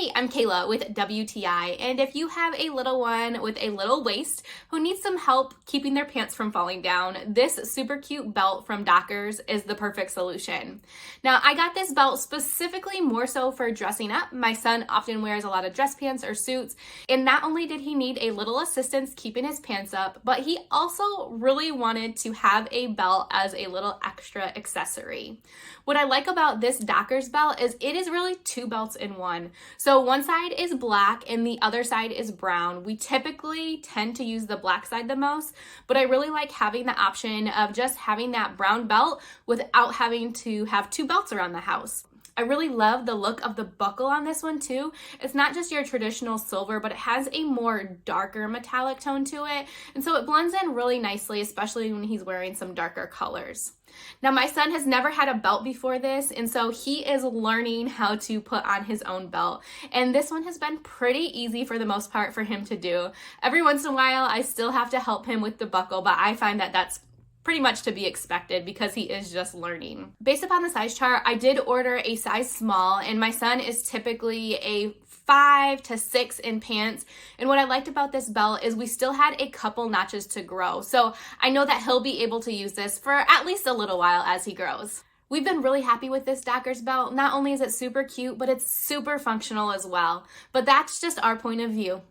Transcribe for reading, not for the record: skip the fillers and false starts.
Hey, I'm Kayla with WTI, and if you have a little one with a little waist who needs some help keeping their pants from falling down, this super cute belt from Dockers is the perfect solution. Now, I got this belt specifically more so for dressing up. My son often wears a lot of dress pants or suits, and not only did he need a little assistance keeping his pants up, but he also really wanted to have a belt as a little extra accessory. What I like about this Dockers belt is it is really two belts in one. So one side is black and the other side is brown. We typically tend to use the black side the most, but I really like having the option of just having that brown belt without having to have two belts around the house. I really love the look of the buckle on this one too. It's not just your traditional silver, but it has a more darker metallic tone to it. And so it blends in really nicely, especially when he's wearing some darker colors. Now, my son has never had a belt before this, and so he is learning how to put on his own belt. And this one has been pretty easy for the most part for him to do. Every once in a while, I still have to help him with the buckle, but I find that that's pretty much to be expected because he is just learning. Based upon the size chart, I did order a size small, and my son is typically a 5 to 6 in pants. And what I liked about this belt is we still had a couple notches to grow. So I know that he'll be able to use this for at least a little while as he grows. We've been really happy with this Dockers belt. Not only is it super cute, but it's super functional as well. But that's just our point of view.